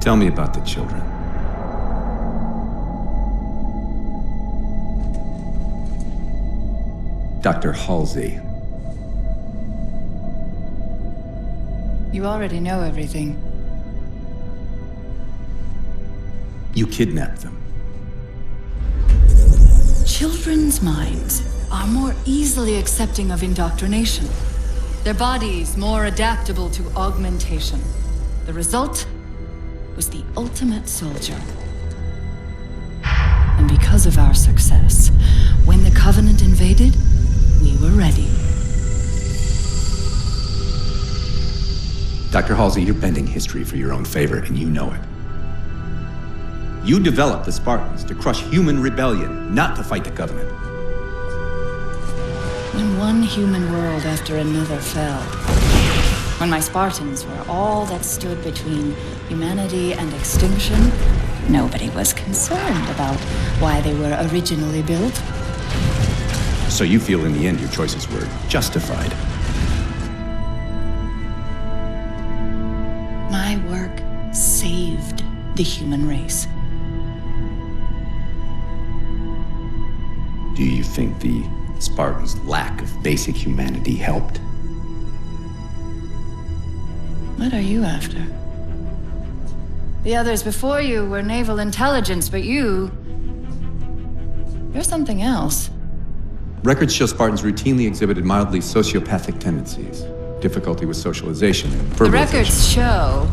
Tell me about the children. Dr. Halsey. You already know everything. You kidnapped them. Children's minds are more easily accepting of indoctrination. Their bodies more adaptable to augmentation. The result was the ultimate soldier. And because of our success, when the Covenant invaded, we were ready. Dr. Halsey, you're bending history for your own favor, and you know it. You developed the Spartans to crush human rebellion, not to fight the Covenant. When one human world after another fell, when my Spartans were all that stood between humanity and extinction, nobody was concerned about why they were originally built. So you feel in the end your choices were justified. My work saved the human race. Do you think the Spartans' lack of basic humanity helped? What are you after? The others before you were naval intelligence, but you're something else. Records show Spartans routinely exhibited mildly sociopathic tendencies, difficulty with socialization and verbalization. The records show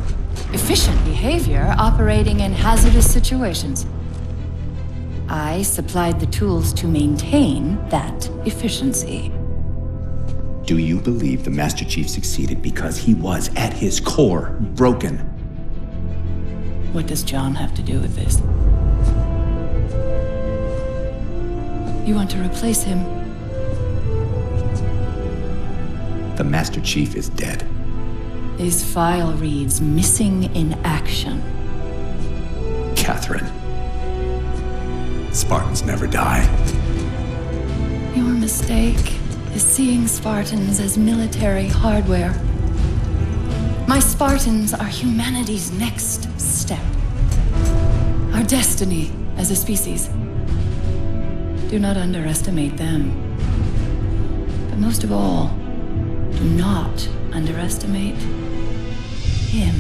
efficient behavior operating in hazardous situations. I supplied the tools to maintain that efficiency. Do you believe the Master Chief succeeded because he was, at his core, broken? What does John have to do with this? You want to replace him? The Master Chief is dead. His file reads missing in action. Catherine. Spartans never die. Your mistake is seeing Spartans as military hardware. My Spartans are humanity's next step. Our destiny as a species. Do not underestimate them. But most of all, do not underestimate him.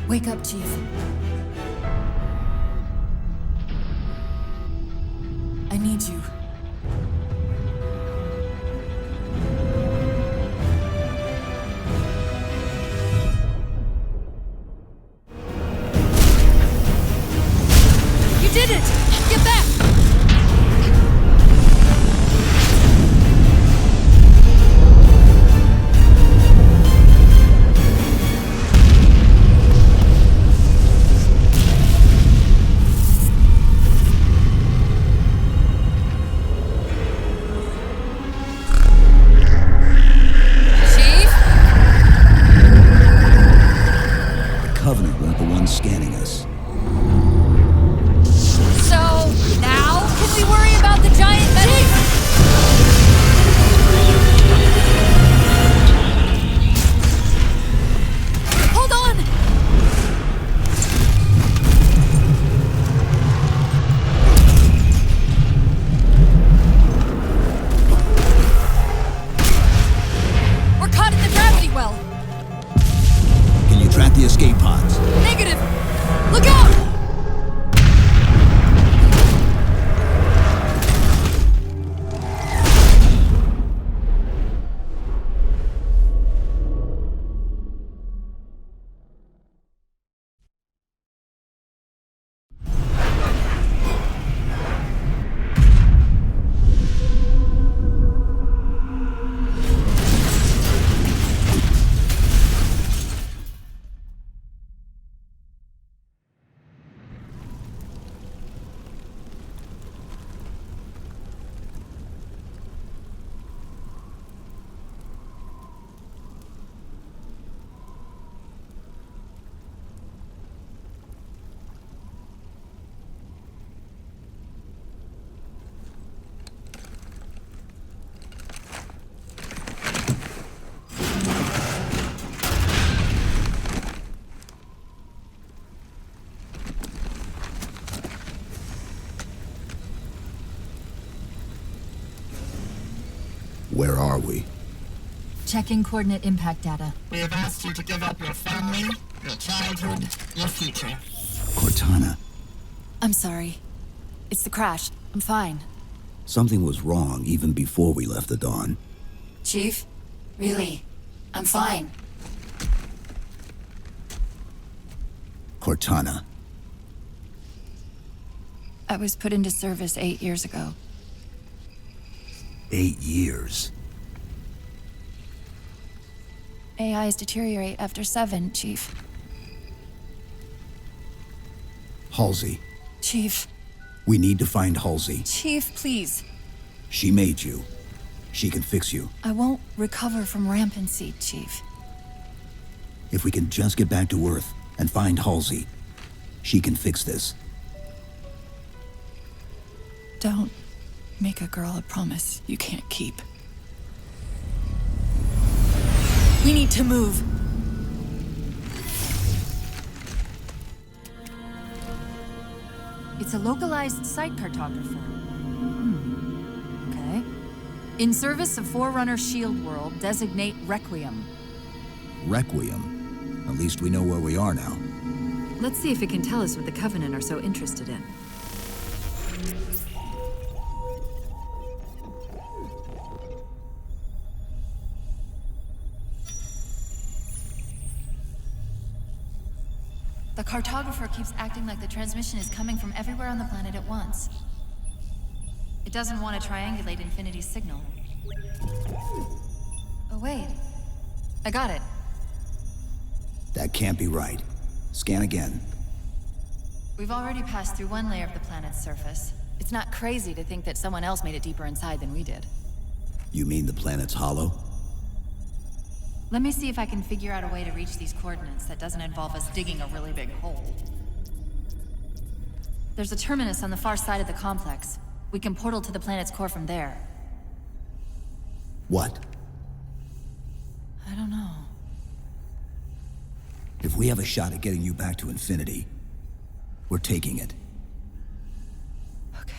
Wake up, Chief. need you. You did it! Get back! Covenant weren't the ones scanning us. So, now can we worry about the giant metal? Hold on! We're caught in the gravity well! Can you track the escape pods? Negative! Look out! Where are we? Checking coordinate impact data. We have asked you to give up your family, your childhood, your future. Cortana. I'm sorry. It's the crash. I'm fine. Something was wrong even before we left the Dawn. Chief? Really? I'm fine. Cortana. I was put into service 8 years ago. 8 years. AIs deteriorate after 7, Chief. Halsey. Chief. We need to find Halsey. Chief, please. She made you. She can fix you. I won't recover from rampancy, Chief. If we can just get back to Earth and find Halsey, she can fix this. Don't make a girl a promise you can't keep. We need to move. It's a localized site cartographer. Okay. In service of Forerunner Shield World, designate Requiem. Requiem. At least we know where we are now. Let's see if it can tell us what the Covenant are so interested in. The cartographer keeps acting like the transmission is coming from everywhere on the planet at once. It doesn't want to triangulate Infinity's signal. Oh, wait. I got it. That can't be right. Scan again. We've already passed through one layer of the planet's surface. It's not crazy to think that someone else made it deeper inside than we did. You mean the planet's hollow? Let me see if I can figure out a way to reach these coordinates that doesn't involve us digging a really big hole. There's a terminus on the far side of the complex. We can portal to the planet's core from there. What? I don't know. If we have a shot at getting you back to Infinity, we're taking it. Okay.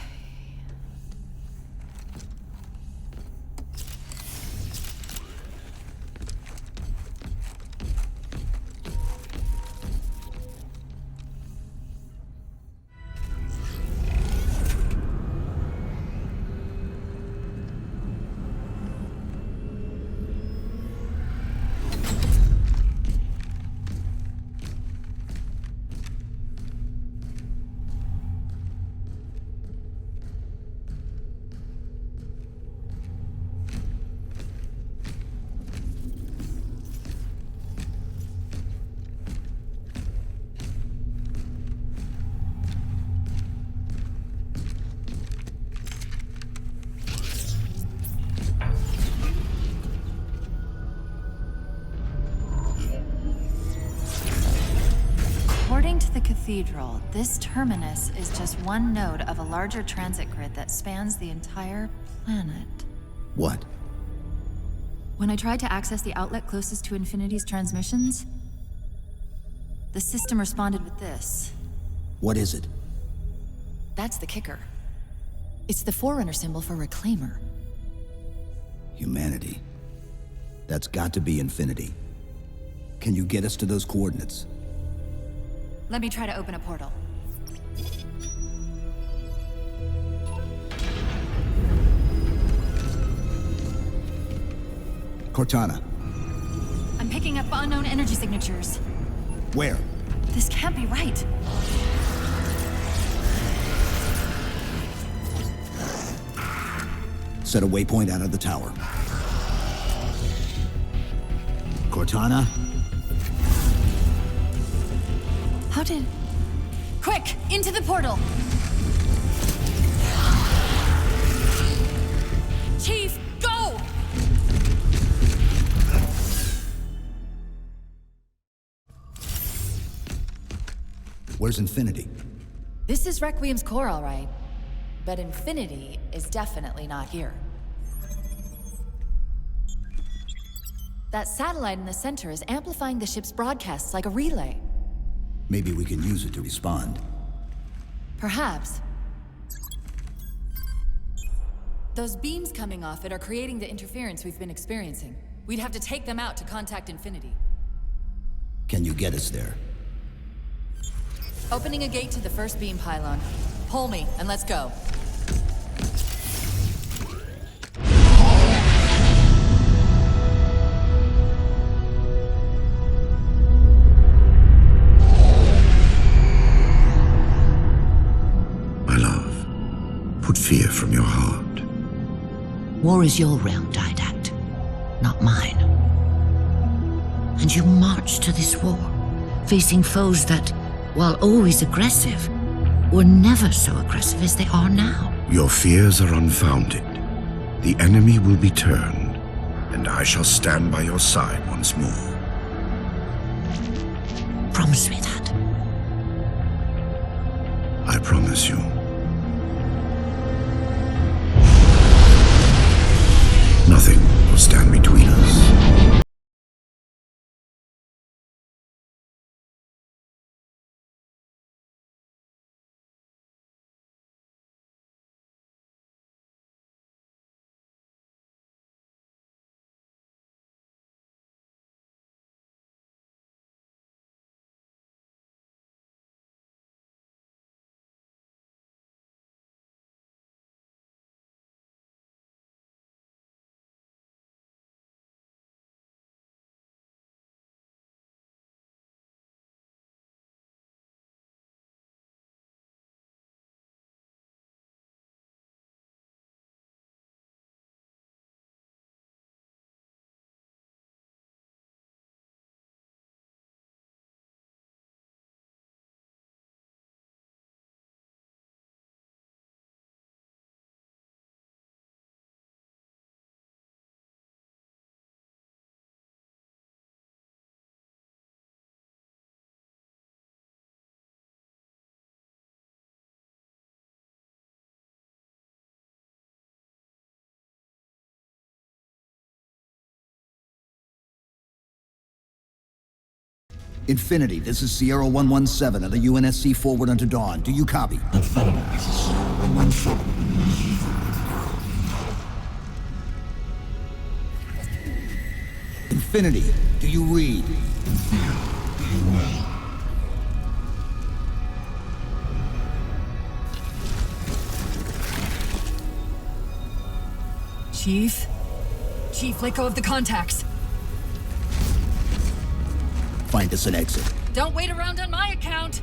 cathedral, this terminus is just one node of a larger transit grid that spans the entire planet. What? When I tried to access the outlet closest to Infinity's transmissions, the system responded with this. What is it? That's the kicker. It's the Forerunner symbol for Reclaimer. Humanity. That's got to be Infinity. Can you get us to those coordinates? Let me try to open a portal. Cortana. I'm picking up unknown energy signatures. Where? This can't be right. Set a waypoint out of the tower. Cortana? How did... Quick! Into the portal! Chief, go! Where's Infinity? This is Requiem's core, all right. But Infinity is definitely not here. That satellite in the center is amplifying the ship's broadcasts like a relay. Maybe we can use it to respond. Perhaps. Those beams coming off it are creating the interference we've been experiencing. We'd have to take them out to contact Infinity. Can you get us there? Opening a gate to the first beam pylon. Pull me, and let's go. My love, put fear from your heart. War is your realm, Didact, not mine. And you marched to this war, facing foes that, while always aggressive, were never so aggressive as they are now. Your fears are unfounded. The enemy will be turned, and I shall stand by your side once more. Promise me that. I promise you. Nothing will stand between us. Infinity, this is Sierra 117 of the UNSC forward unto dawn. Do you copy? Infinity, do you read? Chief? Chief, let go of the contacts. Find us an exit. Don't wait around on my account!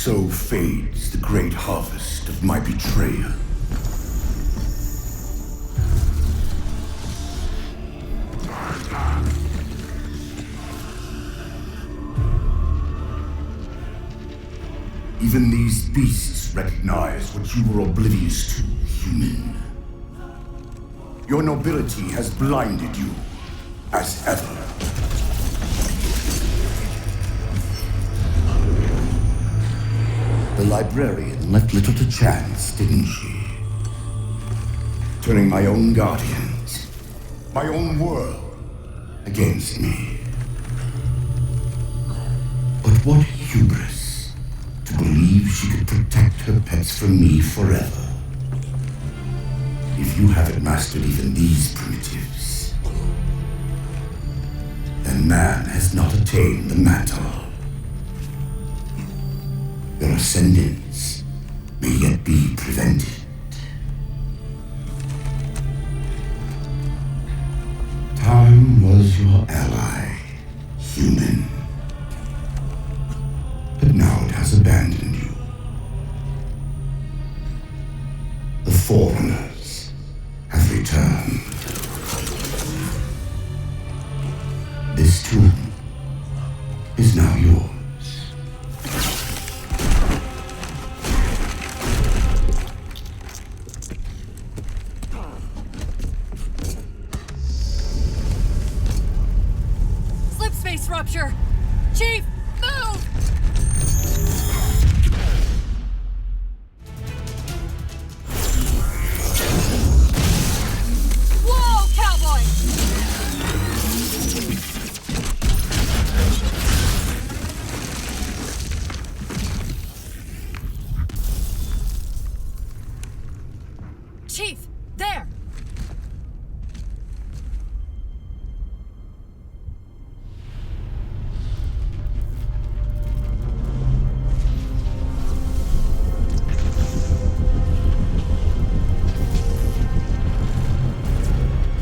So fades the great harvest of my betrayal. Even these beasts recognize what you were oblivious to, human. Your nobility has blinded you, as ever. The librarian left little to chance, didn't she? Turning my own guardians, my own world, against me. But what hubris to believe she could protect her pets from me forever. If you haven't mastered even these primitives, then man has not attained the mantle. Your ascendance may yet be prevented. Time was your ally, human. But now it has abandoned you. The Foreigners have returned. This tomb is now yours. Slipspace rupture! Chief, move! Whoa, cowboy! Chief, there!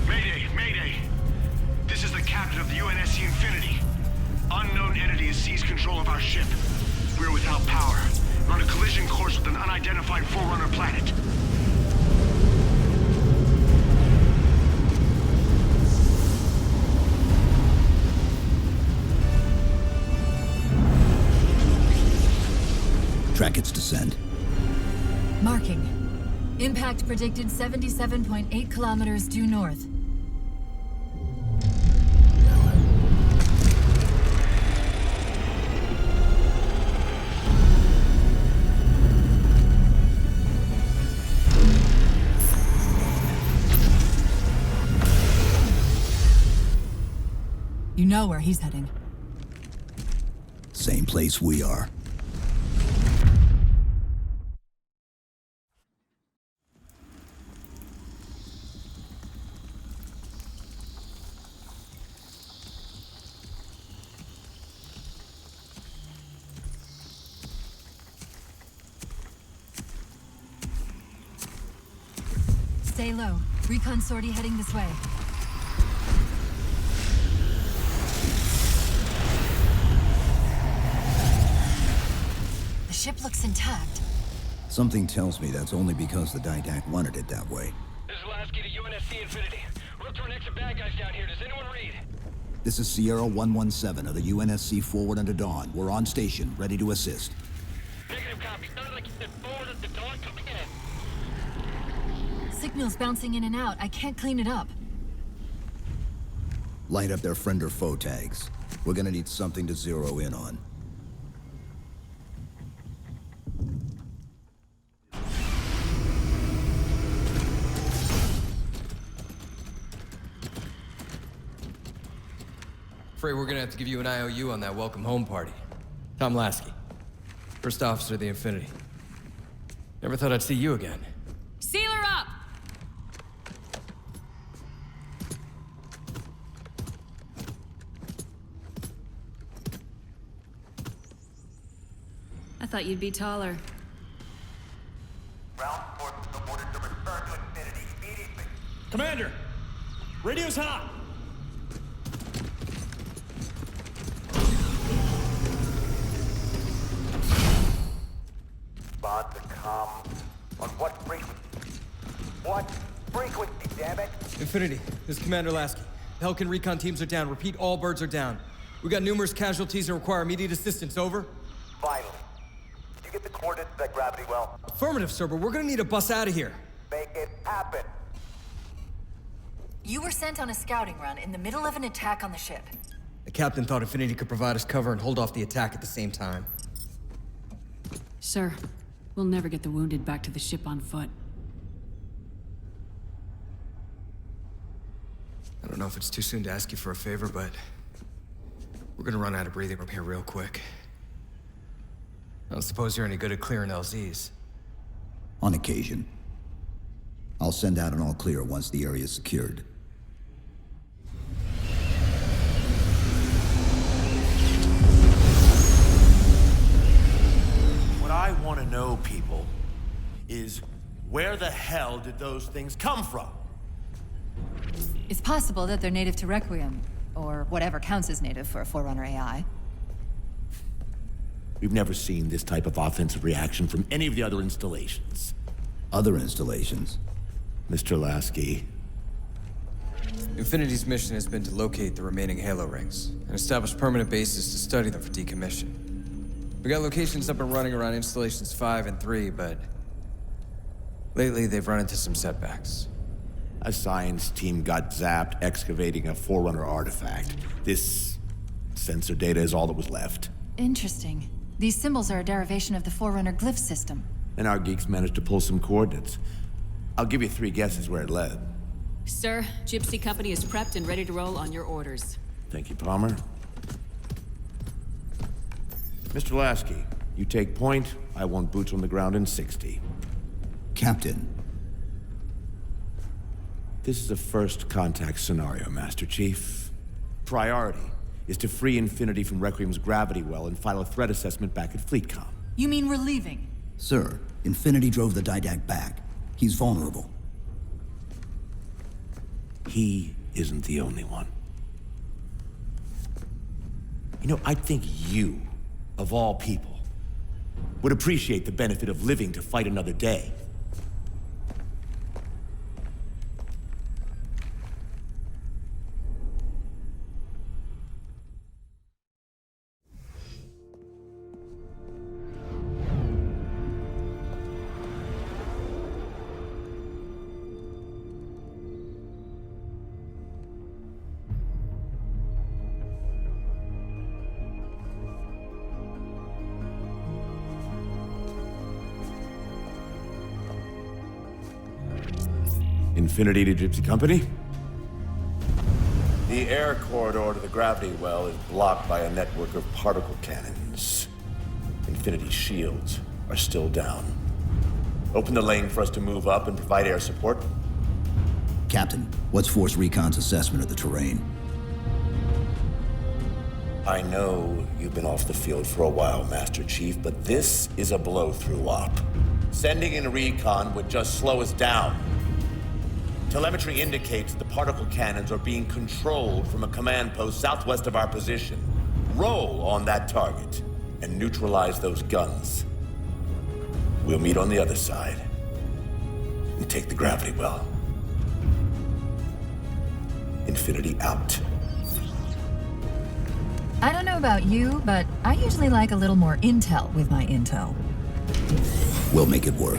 Mayday! Mayday! This is the captain of the UNSC Infinity. Unknown entity has seized control of our ship. We're without power. We're on a collision course with an unidentified Forerunner planet. Track its descent. Marking. Impact predicted 77.8 kilometers due north. You know where he's heading. Same place we are. Stay low. Recon sortie heading this way. The ship looks intact. Something tells me that's only because the Didact wanted it that way. This is Lasky to UNSC Infinity. We're up to our next bad guys down here. Does anyone read? This is Sierra 117 of the UNSC Forward Under Dawn. We're on station, ready to assist. Negative copy. Sounded like you said forward at the dawn. Come again. Signal's bouncing in and out. I can't clean it up. Light up their friend or foe tags. We're gonna need something to zero in on. Afraid we're gonna have to give you an IOU on that welcome home party. Tom Lasky, first officer of the Infinity. Never thought I'd see you again. Seal her up! I thought you'd be taller. Ground forces are ordered to return to Infinity immediately. Commander! Radio's hot! Infinity, this is Commander Lasky. Pelican recon teams are down. Repeat, all birds are down. We got numerous casualties and require immediate assistance, over. Finally. Did you get the coordinates of that gravity well? Affirmative, sir, but we're gonna need a bus out of here. Make it happen. You were sent on a scouting run in the middle of an attack on the ship. The captain thought Infinity could provide us cover and hold off the attack at the same time. Sir, we'll never get the wounded back to the ship on foot. I don't know if it's too soon to ask you for a favor, but we're gonna run out of breathing room here real quick. I don't suppose you're any good at clearing LZs. On occasion. I'll send out an all-clear once the area is secured. What I want to know, people, is where the hell did those things come from? It's possible that they're native to Requiem, or whatever counts as native for a Forerunner AI. We've never seen this type of offensive reaction from any of the other installations. Other installations? Mr. Lasky. Infinity's mission has been to locate the remaining Halo rings and establish permanent bases to study them for decommission. We got locations up and running around installations 5 and 3, but lately they've run into some setbacks. A science team got zapped excavating a Forerunner artifact. This sensor data is all that was left. Interesting. These symbols are a derivation of the Forerunner glyph system. And our geeks managed to pull some coordinates. I'll give you 3 guesses where it led. Sir, Gypsy Company is prepped and ready to roll on your orders. Thank you, Palmer. Mr. Lasky, you take point. I want boots on the ground in 60. Captain. This is a first contact scenario, Master Chief. Priority is to free Infinity from Requiem's gravity well and file a threat assessment back at FleetCom. You mean we're leaving? Sir, Infinity drove the Didact back. He's vulnerable. He isn't the only one. You know, I think you, of all people, would appreciate the benefit of living to fight another day. Infinity to Gypsy Company? The air corridor to the gravity well is blocked by a network of particle cannons. Infinity's shields are still down. Open the lane for us to move up and provide air support. Captain, what's Force Recon's assessment of the terrain? I know you've been off the field for a while, Master Chief, but this is a blow-through op. Sending in recon would just slow us down. Telemetry indicates the particle cannons are being controlled from a command post southwest of our position. Roll on that target and neutralize those guns. We'll meet on the other side and take the gravity well. Infinity out. I don't know about you, but I usually like a little more intel with my intel. We'll make it work.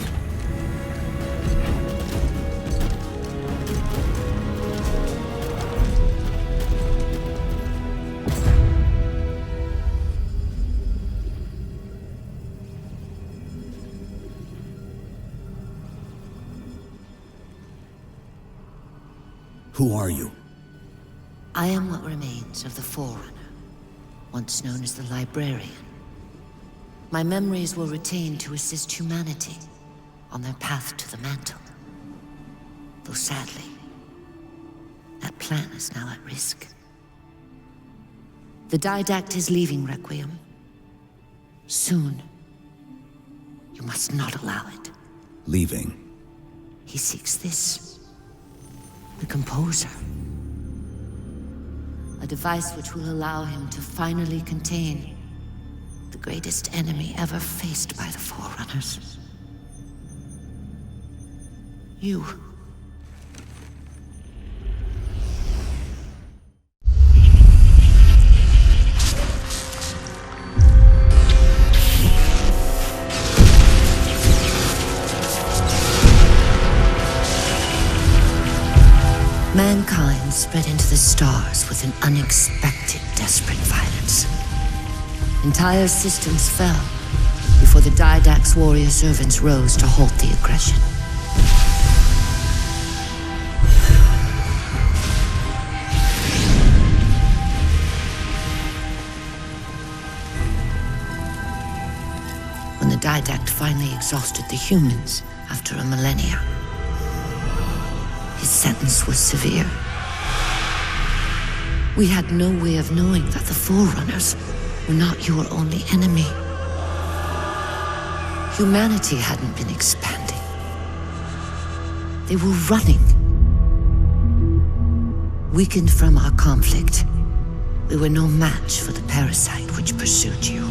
Who are you? I am what remains of the Forerunner, once known as the Librarian. My memories were retained to assist humanity on their path to the mantle. Though sadly, that plan is now at risk. The Didact is leaving Requiem. Soon. You must not allow it. Leaving. He seeks this. The Composer. A device which will allow him to finally contain the greatest enemy ever faced by the Forerunners. You. spread into the stars with an unexpected, desperate violence. Entire systems fell before the Didact's warrior servants rose to halt the aggression. When the Didact finally exhausted the humans after a millennia, his sentence was severe. We had no way of knowing that the Forerunners were not your only enemy. Humanity hadn't been expanding. They were running. Weakened from our conflict, we were no match for the parasite which pursued you.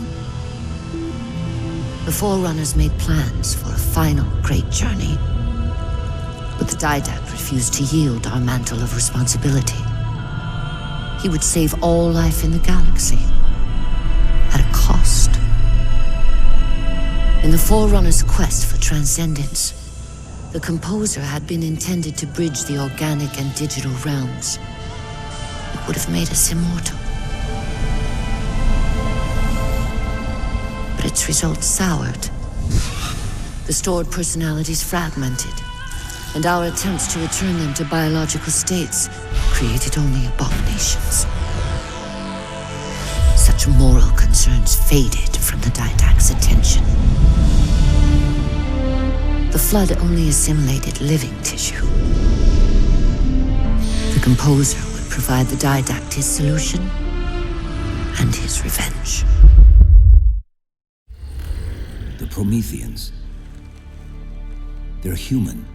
The Forerunners made plans for a final great journey, but the Didact refused to yield our mantle of responsibility. He would save all life in the galaxy, at a cost. In the Forerunners' quest for transcendence, the Composer had been intended to bridge the organic and digital realms. It would have made us immortal. But its results soured. The stored personalities fragmented, and our attempts to return them to biological states created only abominations. Such moral concerns faded from the Didact's attention. The Flood only assimilated living tissue. The Composer would provide the Didact his solution and his revenge. The Prometheans. They're human.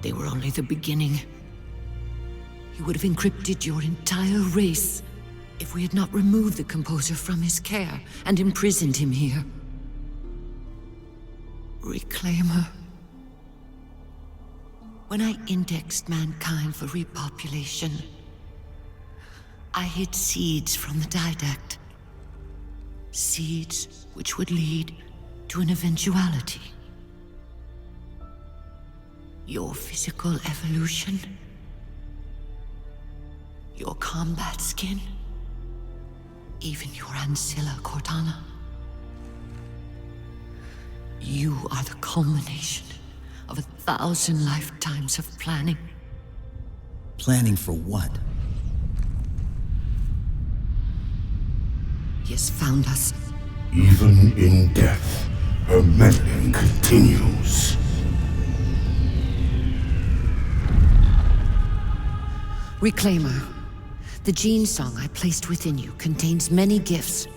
They were only the beginning. He would have encrypted your entire race if we had not removed the Composer from his care and imprisoned him here. Reclaimer. When I indexed mankind for repopulation, I hid seeds from the Didact. Seeds which would lead to an eventuality. Your physical evolution, your combat skin, even your ancilla, Cortana. You are the culmination of 1,000 lifetimes of planning. Planning for what? He has found us. Even in death, her meddling continues. Reclaimer. The gene song I placed within you contains many gifts,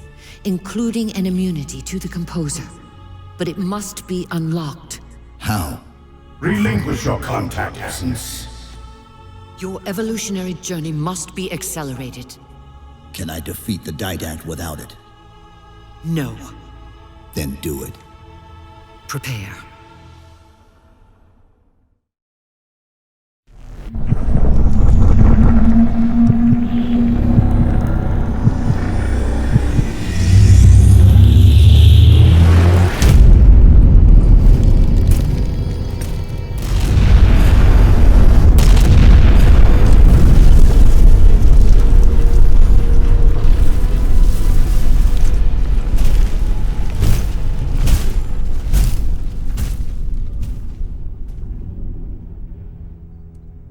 including an immunity to the Composer. But it must be unlocked. How? Relinquish your contact essence. Your evolutionary journey must be accelerated. Can I defeat the Didact without it? No. Then do it. Prepare.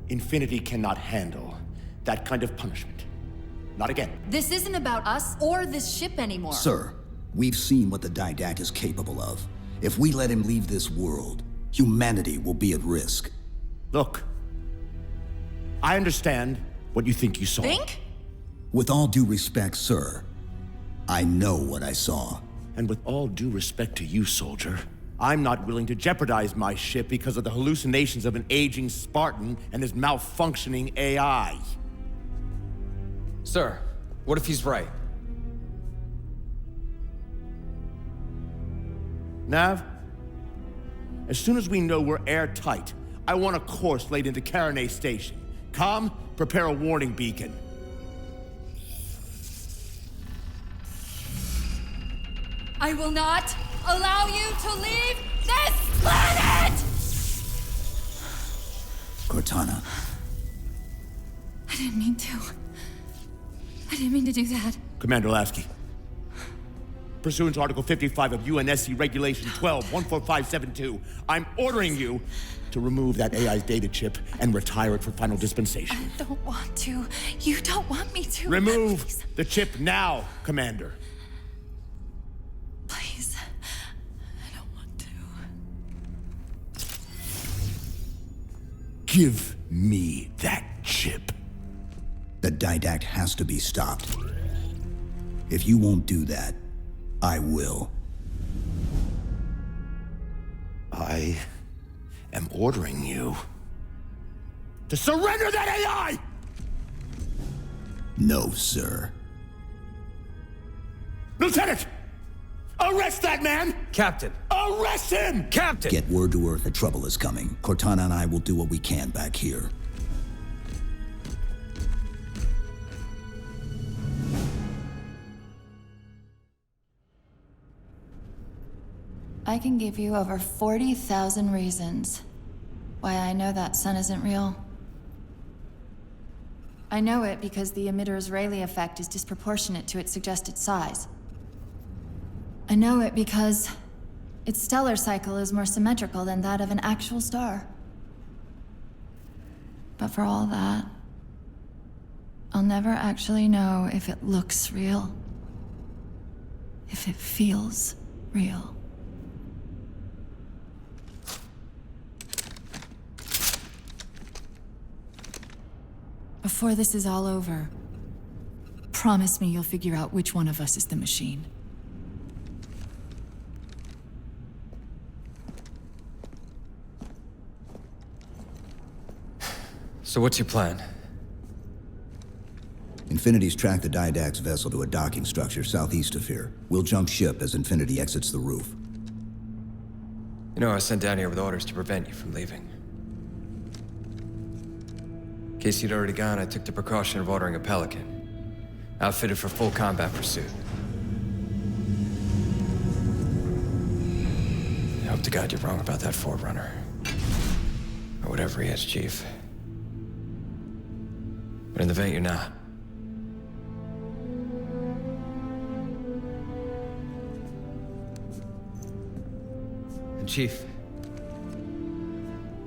Infinity cannot handle that kind of punishment. Not again. This isn't about us or this ship anymore. Sir, we've seen what the Didact is capable of. If we let him leave this world, humanity will be at risk. Look, I understand what you think you saw. Think? With all due respect, sir, I know what I saw. And with all due respect to you, soldier, I'm not willing to jeopardize my ship because of the hallucinations of an aging Spartan and his malfunctioning AI. Sir, what if he's right? Nav, as soon as we know we're airtight, I want a course laid into Caranay Station. Com, prepare a warning beacon. I will not allow you to leave this planet! Cortana, I didn't mean to. I didn't mean to do that. Commander Lasky, pursuant to Article 55 of UNSC Regulation 12-14572, I'm ordering you to remove that AI's data chip and retire it for final dispensation. I don't want to. You don't want me to. Remove Please. the chip now, Commander. Please. I don't want to. Give me that chip. The Didact has to be stopped. If you won't do that, I will. I am ordering you to surrender that AI! No, sir. Lieutenant! Arrest that man! Captain! Arrest him! Captain! Get word to Earth that trouble is coming. Cortana and I will do what we can back here. I can give you over 40,000 reasons why I know that sun isn't real. I know it because the emitter's Rayleigh effect is disproportionate to its suggested size. I know it because its stellar cycle is more symmetrical than that of an actual star. But for all that, I'll never actually know if it looks real. If it feels real. Before this is all over, promise me you'll figure out which one of us is the machine. So what's your plan? Infinity's tracked the Didact's vessel to a docking structure southeast of here. We'll jump ship as Infinity exits the roof. You know, I was sent down here with orders to prevent you from leaving. In case you'd already gone, I took the precaution of ordering a Pelican, outfitted for full combat pursuit. I hope to God you're wrong about that Forerunner. Or whatever he is, Chief. But in the event you're not. And Chief,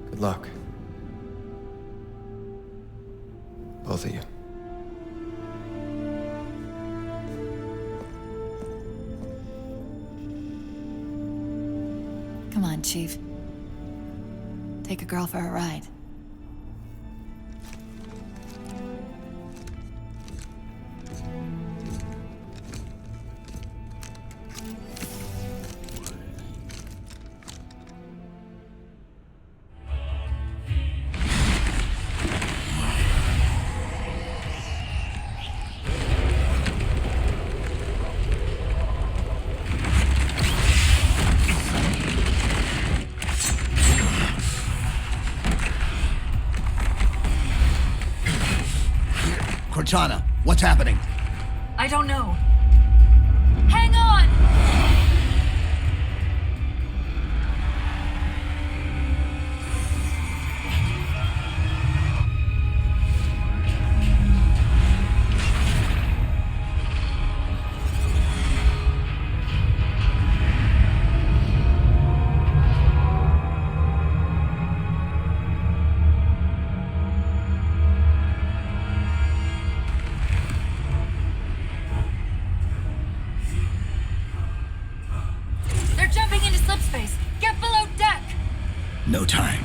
good luck. Both of you. Come on, Chief. Take a girl for a ride. Cortana, what's happening? I don't know. Hang on! They're jumping into slip space. Get below deck! No time.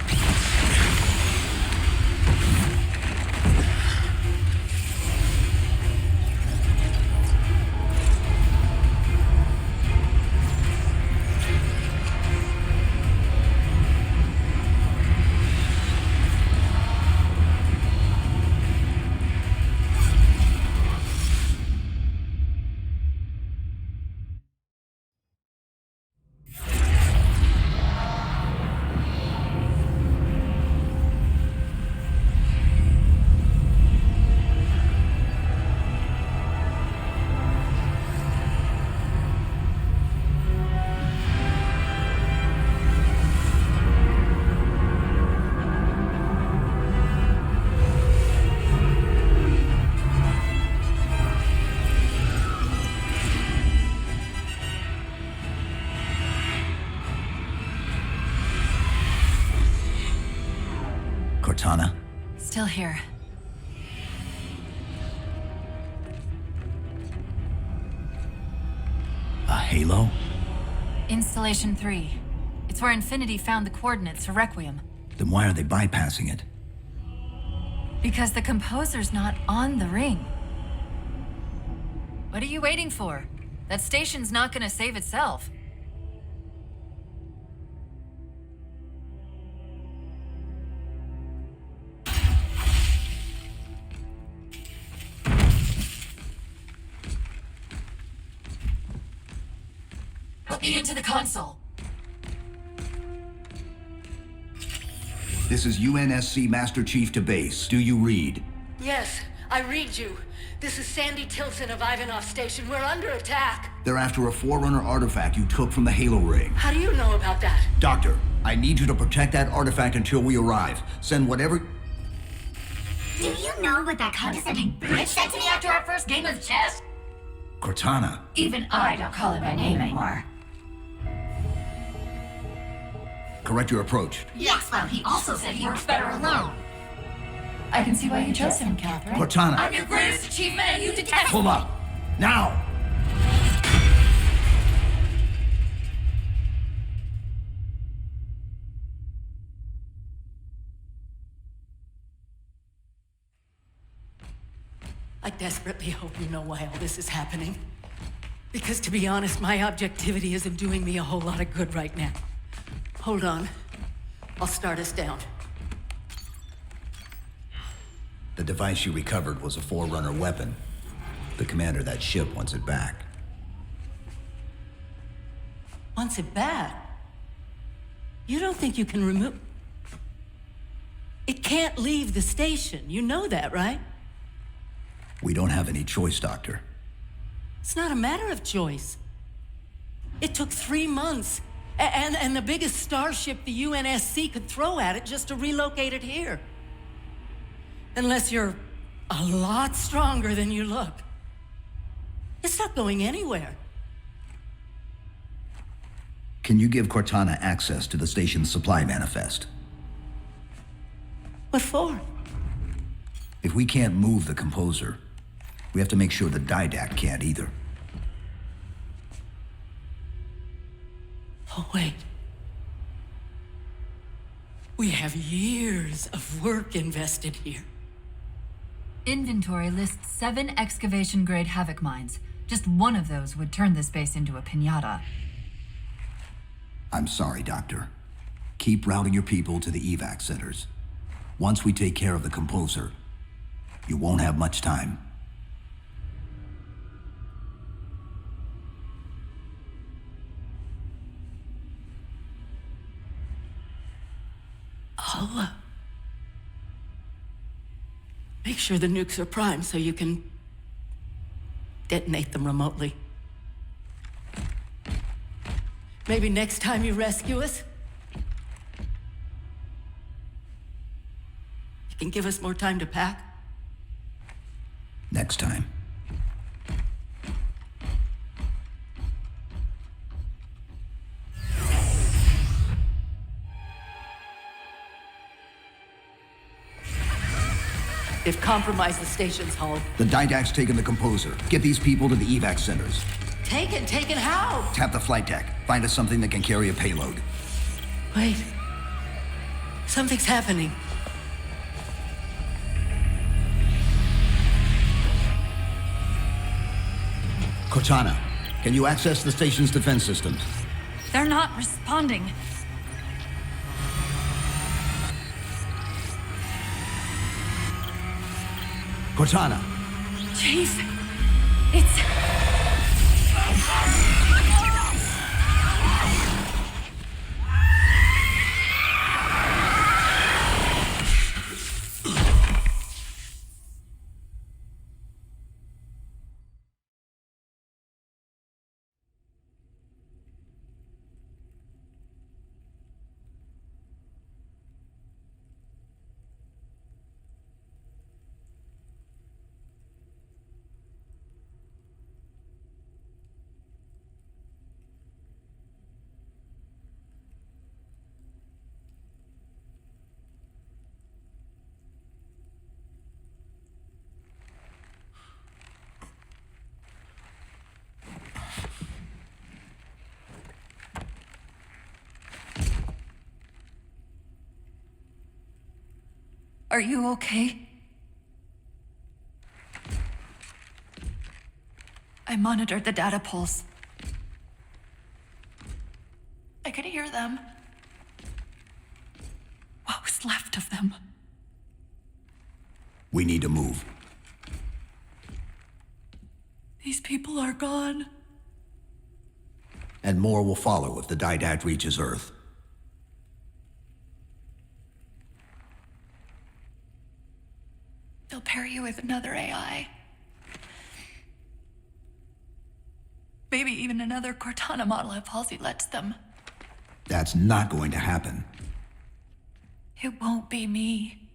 Cortana? Still here. A Halo? Installation 3. It's where Infinity found the coordinates for Requiem. Then why are they bypassing it? Because the composer's not on the ring. What are you waiting for? That station's not gonna save itself. Put me into the console. This is UNSC Master Chief to base. Do you read? Yes, I read you. This is Sandy Tilson of Ivanov Station. We're under attack. They're after a Forerunner artifact you took from the Halo ring. How do you know about that? Doctor, I need you to protect that artifact until we arrive. Send whatever... Do you know what that condescending bitch said to me after our first game of chess? Cortana. Even I don't call him by name anymore. Correct your approach. Yes, well, he also said he works better alone. I can see why you chose him, Catherine. Cortana. I'm your greatest achievement and you detest— Pull up. Now! I desperately hope you know why all this is happening. Because to be honest, my objectivity isn't doing me a whole lot of good right now. Hold on. I'll start us down. The device you recovered was a Forerunner weapon. The commander of that ship wants it back. Wants it back? You don't think you can remove... It can't leave the station. You know that, right? We don't have any choice, Doctor. It's not a matter of choice. It took 3 months. And the biggest starship the UNSC could throw at it just to relocate it here. Unless you're a lot stronger than you look. It's not going anywhere. Can you give Cortana access to the station's supply manifest? What for? If we can't move the composer, we have to make sure the Didact can't either. Oh, wait. We have years of work invested here. Inventory lists 7 excavation-grade Havoc mines. Just one of those would turn this base into a piñata. I'm sorry, Doctor. Keep routing your people to the evac centers. Once we take care of the composer, you won't have much time. I'll make sure the nukes are primed so you can detonate them remotely. Maybe next time you rescue us, you can give us more time to pack. Next time. They've compromised the station's hull. The Didact's taken the composer. Get these people to the evac centers. Taken how? Tap the flight deck. Find us something that can carry a payload. Wait. Something's happening. Cortana, can you access the station's defense systems? They're not responding. Cortana! Chief, it's... Are you okay? I monitored the data pulse. I could hear them. What was left of them? We need to move. These people are gone. And more will follow if the Didact reaches Earth. They'll pair you with another AI. Maybe even another Cortana model if Halsey lets them. That's not going to happen. It won't be me.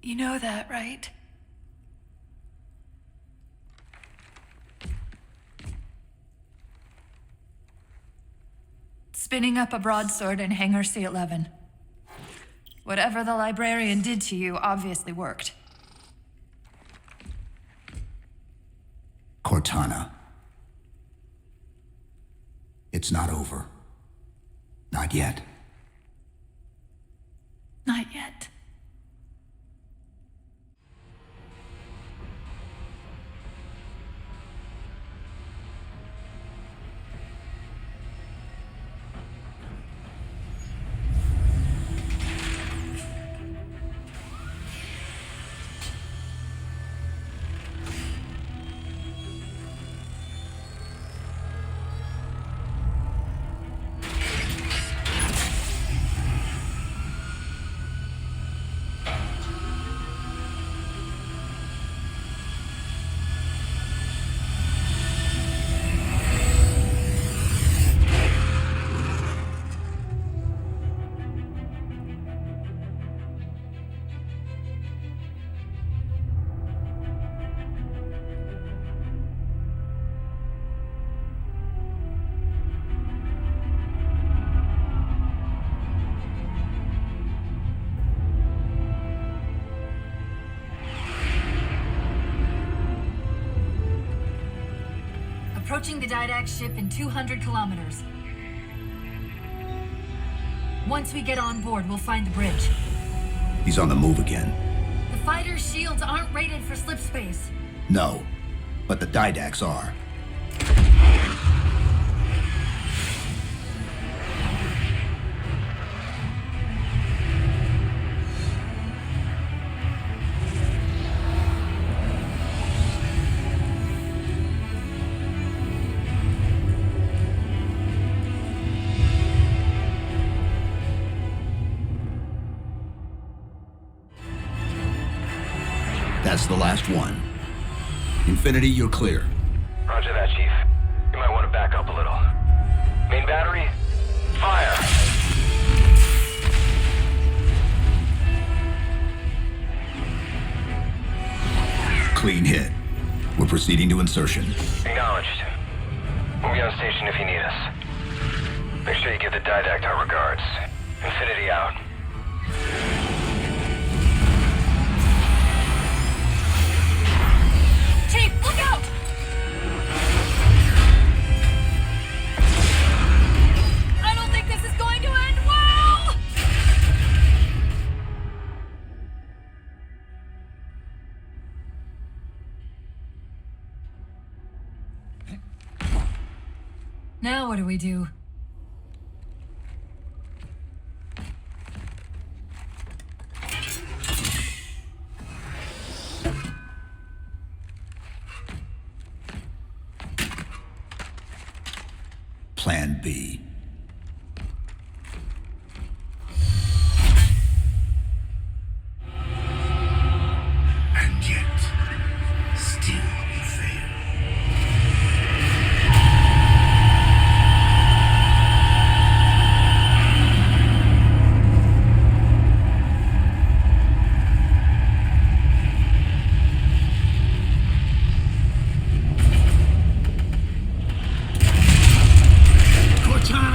You know that, right? Spinning up a broadsword in Hangar C-11. Whatever the librarian did to you obviously worked. Cortana. It's not over. Not yet. Not yet. Approaching the Didact ship in 200 kilometers. Once we get on board, we'll find the bridge. He's on the move again. The fighter's shields aren't rated for slip space. No, but the Didacts are. That's the last one. Infinity, you're clear. Roger that, Chief. You might want to back up a little. Main battery, fire! Clean hit. We're proceeding to insertion. Acknowledged. We'll be on station if you need us. Make sure you give the Didact our regards. Infinity out. Chief, look out! I don't think this is going to end well! Now what do we do? Plan B. And yet, still fail. Cortana!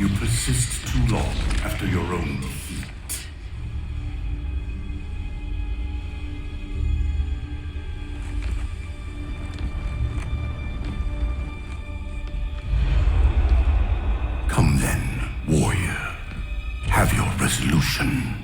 You persist too long after your own defeat. Come then, warrior. Have your resolution.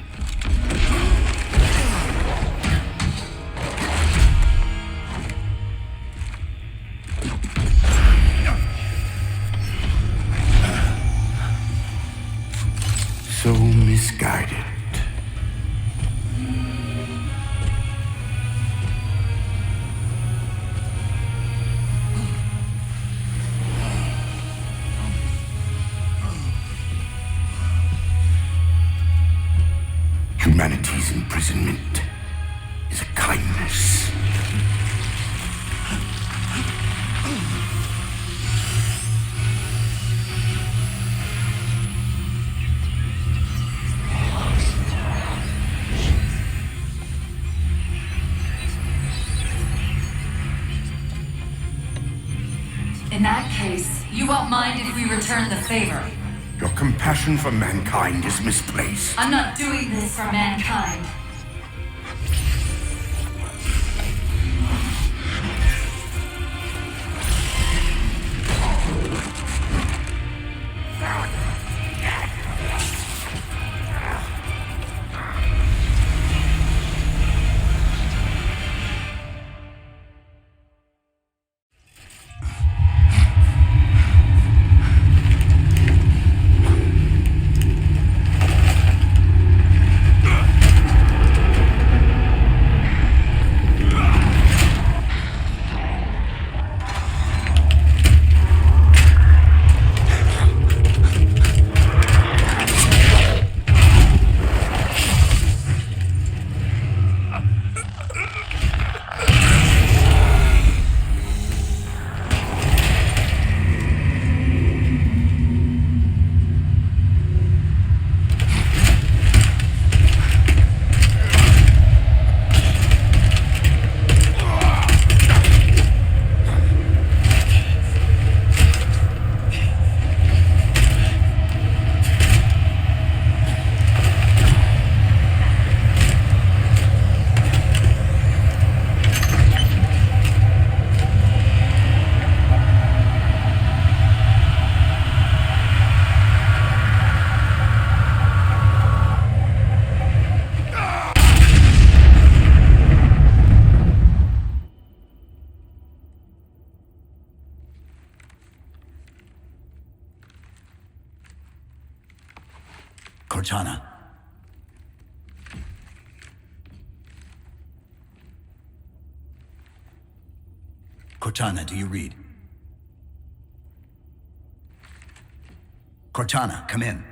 So misguided. Humanity's imprisonment is a kindness. In that case, you won't mind if we return the favor. Your compassion for mankind is misplaced. I'm not doing this for mankind. Cortana. Cortana, do you read? Cortana, come in.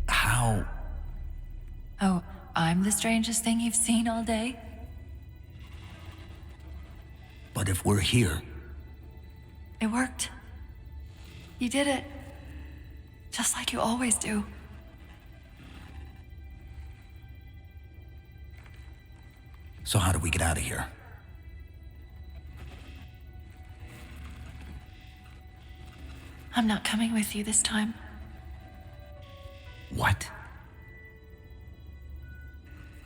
How? Oh, I'm the strangest thing you've seen all day? But if we're here, It worked. You did it. Just like you always do. so how do we get out of here? I'm not coming with you this time. What?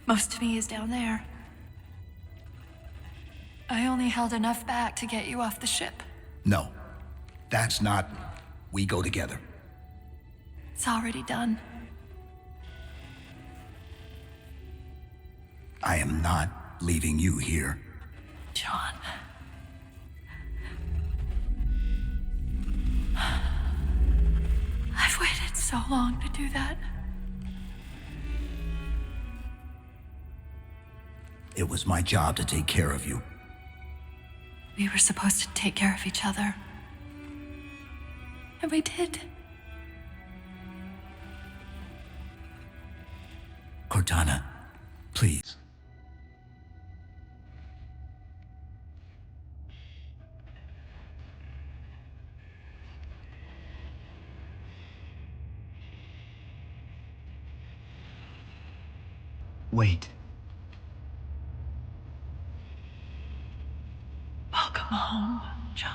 Most of me is down there. I only held enough back to get you off the ship. No. That's not... We go together. It's already done. I am not leaving you here. John. I've waited so long to do that. It was my job to take care of you. We were supposed to take care of each other. And we did. Cortana, please. Wait. Welcome home, John.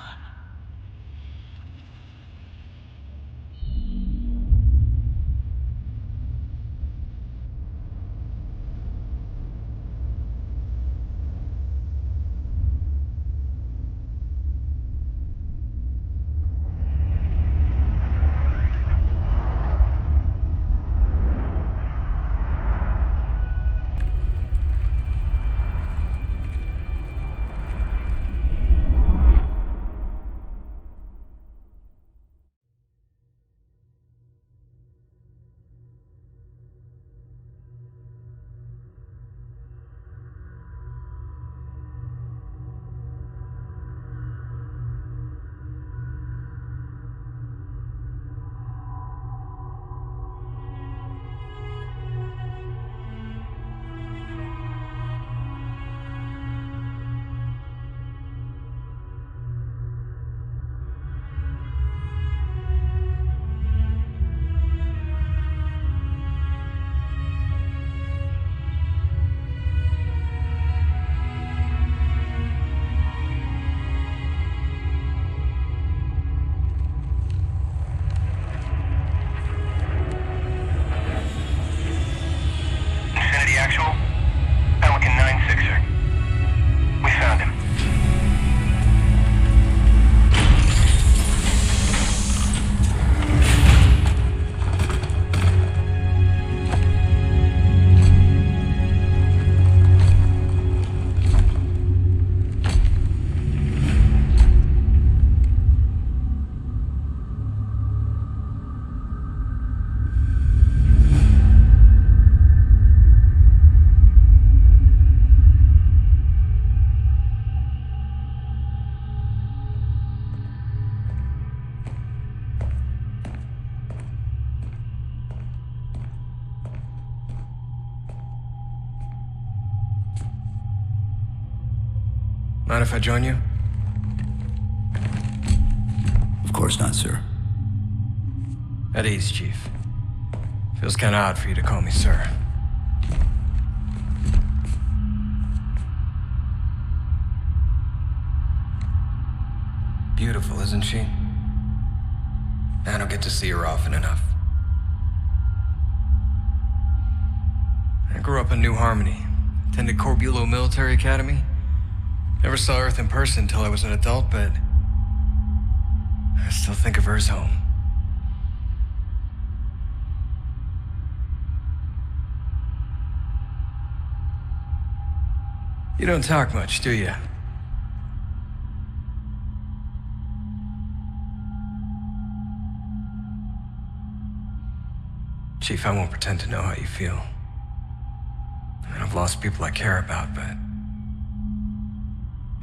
Actual? Pelican 9-6er. We found him. Mind if I join you? Of course not, sir. At ease, Chief. Feels kinda odd for you to call me sir. Beautiful, isn't she? I don't get to see her often enough. I grew up in New Harmony, attended Corbulo Military Academy. Never saw Earth in person until I was an adult, but I still think of her as home. You don't talk much, do you? Chief, I won't pretend to know how you feel. I mean, I've lost people I care about, but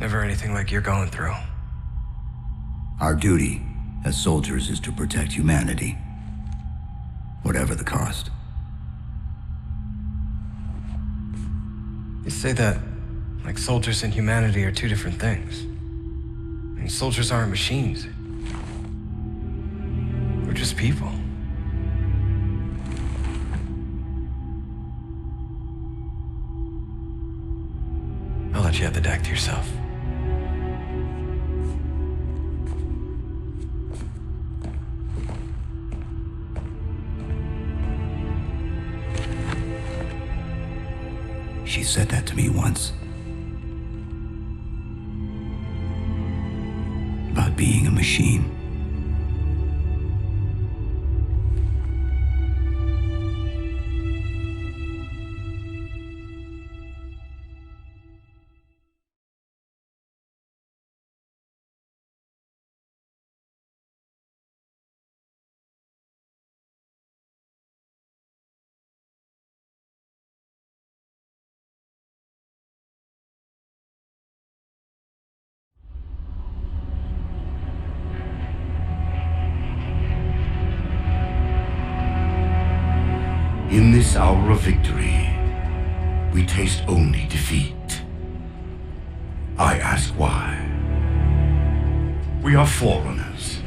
never anything like you're going through. Our duty as soldiers is to protect humanity, whatever the cost. You say that like soldiers and humanity are two different things. I mean, soldiers aren't machines. We're just people. I'll let you have the deck to yourself. She said that to me once. About being a machine. In this hour of victory, we taste only defeat. I ask why. We are forerunners,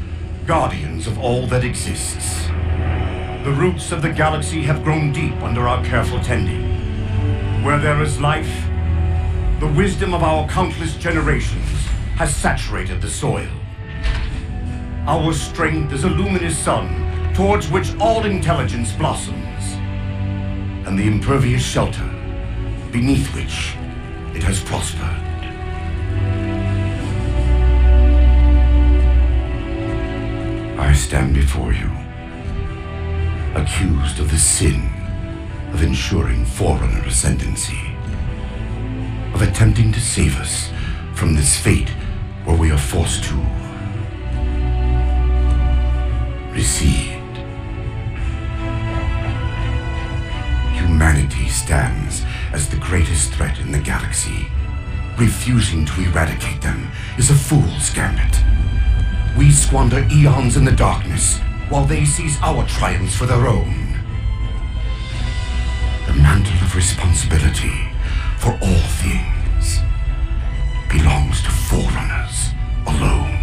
guardians of all that exists. The roots of the galaxy have grown deep under our careful tending. Where there is life, the wisdom of our countless generations has saturated the soil. Our strength is a luminous sun towards which all intelligence blossoms, and the impervious shelter beneath which it has prospered. I stand before you, accused of the sin of ensuring Forerunner ascendancy, of attempting to save us from this fate where we are forced to recede. Humanity stands as the greatest threat in the galaxy. Refusing to eradicate them is a fool's gambit. We squander eons in the darkness, while they seize our triumphs for their own. The mantle of responsibility for all things belongs to Forerunners alone.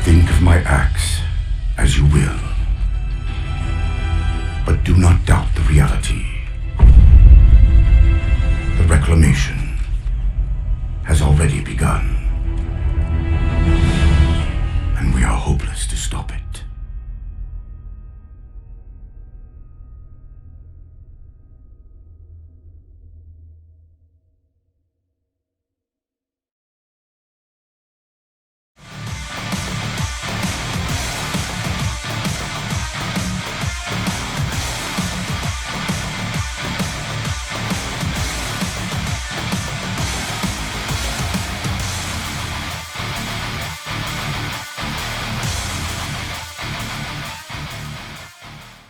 Think of my acts as you will, but do not doubt the reality. The reclamation has already begun.